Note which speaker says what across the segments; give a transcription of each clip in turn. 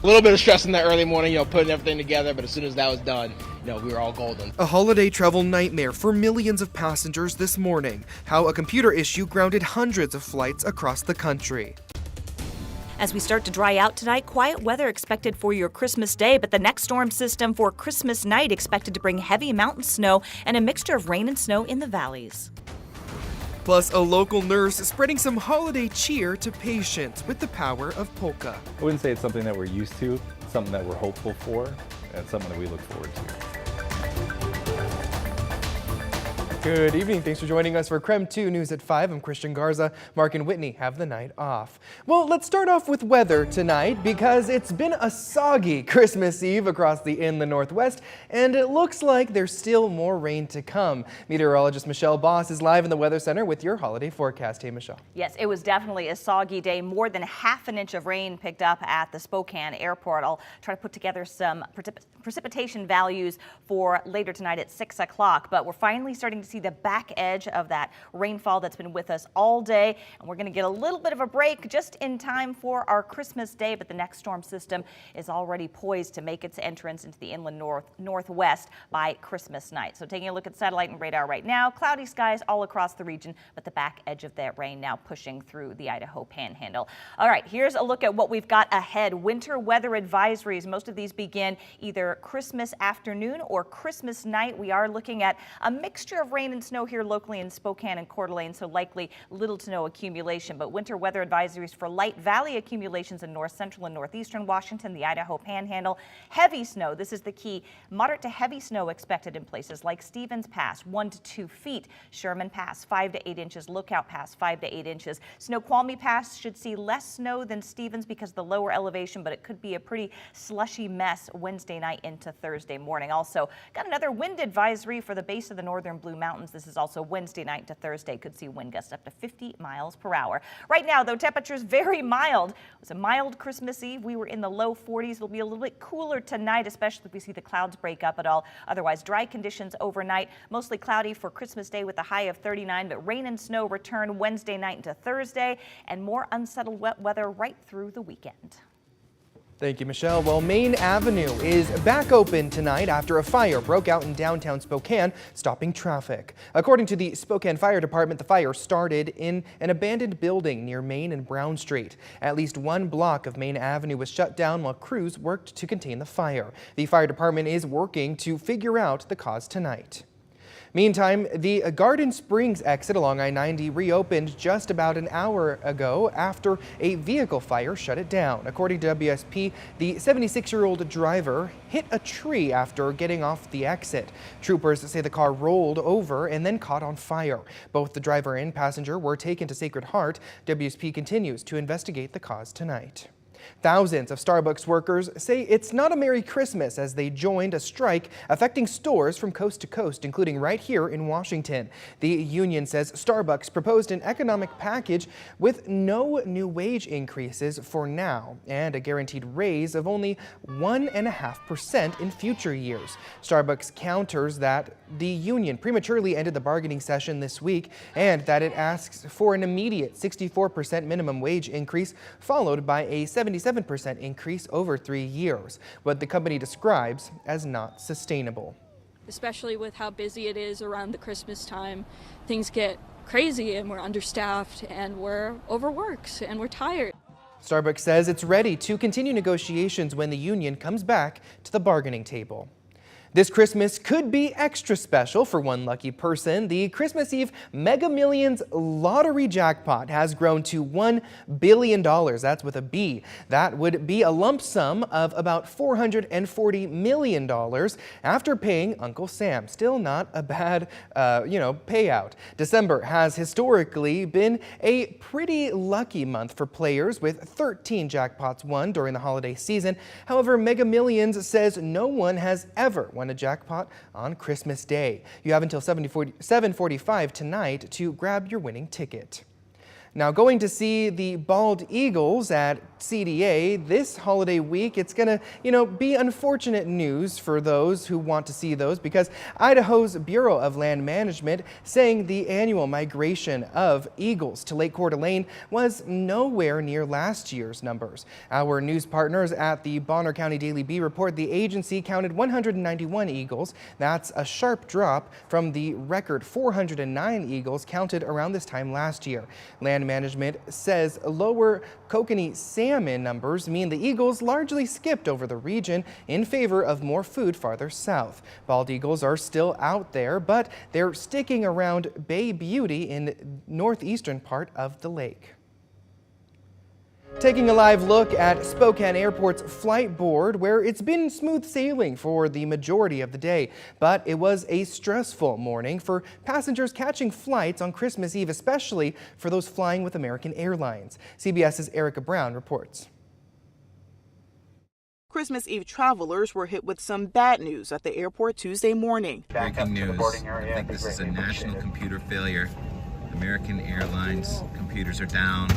Speaker 1: little bit of stress in the early morning, putting everything together, but as soon as that was done, we were all golden.
Speaker 2: A holiday travel nightmare for millions of passengers this morning. How a computer issue grounded hundreds of flights across the country.
Speaker 3: As we start to dry out tonight, quiet weather expected for your Christmas day, but the next storm system for Christmas night expected to bring heavy mountain snow and a mixture of rain and snow in the valleys.
Speaker 2: Plus, a local nurse spreading some holiday cheer to patients with the power of polka.
Speaker 4: I wouldn't say it's something that we're used to, it's something that we're hopeful for, and something that we look forward to.
Speaker 2: Good evening. Thanks for joining us for KREM 2 News at 5. I'm Christian Garza. Mark and Whitney have the night off. Well, let's start off with weather tonight because it's been a soggy Christmas Eve across the inland Northwest, and it looks like there's still more rain to come. Meteorologist Michelle Boss is live in the Weather Center with your holiday forecast. Hey, Michelle.
Speaker 3: Yes, it was definitely a soggy day. More than half an inch of rain picked up at the Spokane airport. I'll try to put together some precipitation values for later tonight at 6 o'clock, but we're finally starting to see the back edge of that rainfall that's been with us all day, and we're going to get a little bit of a break just in time for our Christmas day, but the next storm system is already poised to make its entrance into the inland northwest by Christmas night. So taking a look at satellite and radar right now, cloudy skies all across the region, but the back edge of that rain now pushing through the Idaho Panhandle. All right, here's a look at what we've got ahead. Winter weather advisories. Most of these begin either Christmas afternoon or Christmas night. We are looking at a mixture of rain and snow here locally in Spokane and Coeur d'Alene, so likely little to no accumulation. But winter weather advisories for light valley accumulations in north central and northeastern Washington, the Idaho Panhandle. Heavy snow, this is the key. Moderate to heavy snow expected in places like Stevens Pass, 1 to 2 feet. Sherman Pass, 5 to 8 inches. Lookout Pass, 5 to 8 inches. Snoqualmie Pass should see less snow than Stevens because of the lower elevation, but it could be a pretty slushy mess Wednesday night into Thursday morning. Also, got another wind advisory for the base of the northern Blue Mountains. This is also Wednesday night to Thursday. Could see wind gusts up to 50 miles per hour. Right now, though, temperatures very mild. It was a mild Christmas Eve. We were in the low 40s. It'll be a little bit cooler tonight, especially if we see the clouds break up at all. Otherwise, dry conditions overnight. Mostly cloudy for Christmas Day with a high of 39, but rain and snow return Wednesday night into Thursday, and more unsettled wet weather right through the weekend.
Speaker 2: Thank you, Michelle. Well, Main Avenue is back open tonight after a fire broke out in downtown Spokane, stopping traffic. According to the Spokane Fire Department, the fire started in an abandoned building near Main and Brown Street. At least one block of Main Avenue was shut down while crews worked to contain the fire. The fire department is working to figure out the cause tonight. Meantime, the Garden Springs exit along I-90 reopened just about an hour ago after a vehicle fire shut it down. According to WSP, the 76-year-old driver hit a tree after getting off the exit. Troopers say the car rolled over and then caught on fire. Both the driver and passenger were taken to Sacred Heart. WSP continues to investigate the cause tonight. Thousands of Starbucks workers say it's not a Merry Christmas as they joined a strike affecting stores from coast to coast, including right here in Washington. The union says Starbucks proposed an economic package with no new wage increases for now and a guaranteed raise of only 1.5% in future years. Starbucks counters that the union prematurely ended the bargaining session this week and that it asks for an immediate 64% minimum wage increase followed by a 77% increase over 3 years, what the company describes as not sustainable.
Speaker 5: Especially with how busy it is around the Christmas time, things get crazy and we're understaffed and we're overworked and we're tired.
Speaker 2: Starbucks says it's ready to continue negotiations when the union comes back to the bargaining table. This Christmas could be extra special for one lucky person. The Christmas Eve Mega Millions lottery jackpot has grown to $1 billion. That's with a B. That would be a lump sum of about $440 million after paying Uncle Sam. Still not a bad, payout. December has historically been a pretty lucky month for players with 13 jackpots won during the holiday season. However, Mega Millions says no one has ever won a jackpot on Christmas Day. You have until 7:45 tonight to grab your winning ticket. Now, going to see the bald eagles at CDA this holiday week, it's going to, be unfortunate news for those who want to see those, because Idaho's Bureau of Land Management saying the annual migration of eagles to Lake Coeur d'Alene was nowhere near last year's numbers. Our news partners at the Bonner County Daily Bee report the agency counted 191 eagles. That's a sharp drop from the record 409 eagles counted around this time last year. Land Management says lower kokanee salmon numbers mean the eagles largely skipped over the region in favor of more food farther south. Bald eagles are still out there, but they're sticking around Bay Beauty in northeastern part of the lake. Taking a live look at Spokane Airport's flight board, where it's been smooth sailing for the majority of the day, but it was a stressful morning for passengers catching flights on Christmas Eve, especially for those flying with American Airlines. CBS's Erica Brown reports.
Speaker 6: Christmas Eve travelers were hit with some bad news at the airport Tuesday morning.
Speaker 7: Breaking news. I think this is a national computer failure. American Airlines computers are down.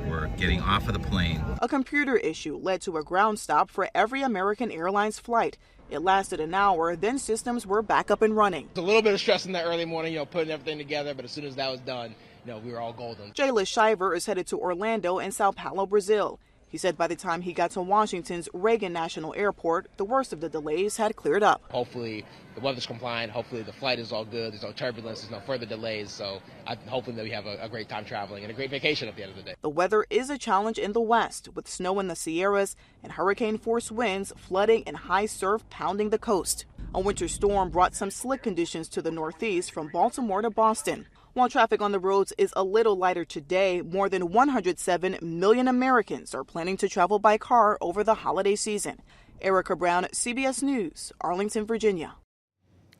Speaker 7: We're getting off of the plane.
Speaker 6: A computer issue led to a ground stop for every American Airlines flight. It lasted an hour, then systems were back up and running.
Speaker 1: A little bit of stress in that early morning, putting everything together, but as soon as that was done, we were all golden.
Speaker 6: Jayla Shiver is headed to Orlando and Sao Paulo, Brazil. He said by the time he got to Washington's Reagan National Airport, the worst of the delays had cleared up.
Speaker 1: Hopefully the weather's compliant. Hopefully the flight is all good. There's no turbulence. There's no further delays. So I'm hoping that we have a great time traveling and a great vacation at the end of the day.
Speaker 6: The weather is a challenge in the west, with snow in the Sierras and hurricane-force winds, flooding and high surf pounding the coast. A winter storm brought some slick conditions to the northeast from Baltimore to Boston. While traffic on the roads is a little lighter today, more than 107 million Americans are planning to travel by car over the holiday season. Erica Brown, CBS News, Arlington, Virginia.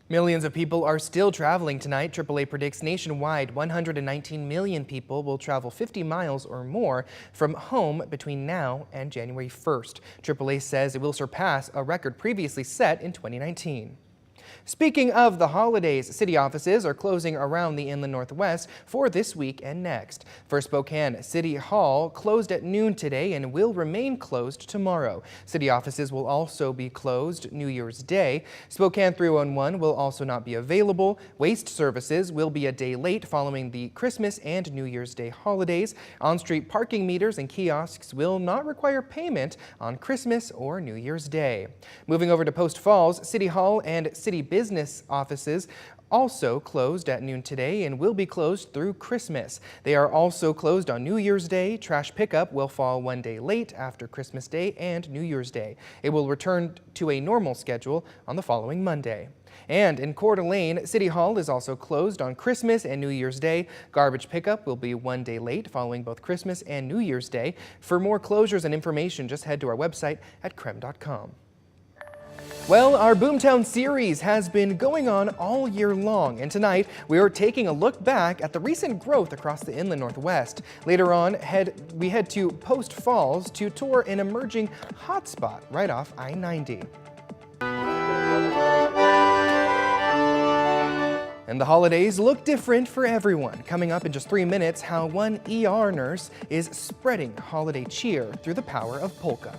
Speaker 2: Millions of people are still traveling tonight. AAA predicts nationwide 119 million people will travel 50 miles or more from home between now and January 1st. AAA says it will surpass a record previously set in 2019. Speaking of the holidays, city offices are closing around the Inland Northwest for this week and next. For Spokane, City Hall closed at noon today and will remain closed tomorrow. City offices will also be closed New Year's Day. Spokane 311 will also not be available. Waste services will be a day late following the Christmas and New Year's Day holidays. On-street parking meters and kiosks will not require payment on Christmas or New Year's Day. Moving over to Post Falls, City Hall and City business offices also closed at noon today and will be closed through Christmas. They are also closed on New Year's Day. Trash pickup will fall one day late after Christmas Day and New Year's Day. It will return to a normal schedule on the following Monday. And in Coeur d'Alene, City Hall is also closed on Christmas and New Year's Day. Garbage pickup will be one day late following both Christmas and New Year's Day. For more closures and information, just head to our website at KREM.com. Well, our Boomtown series has been going on all year long, and tonight we are taking a look back at the recent growth across the Inland Northwest. Later on, we head to Post Falls to tour an emerging hotspot right off I-90. And the holidays look different for everyone. Coming up in just 3 minutes, how one ER nurse is spreading holiday cheer through the power of polka.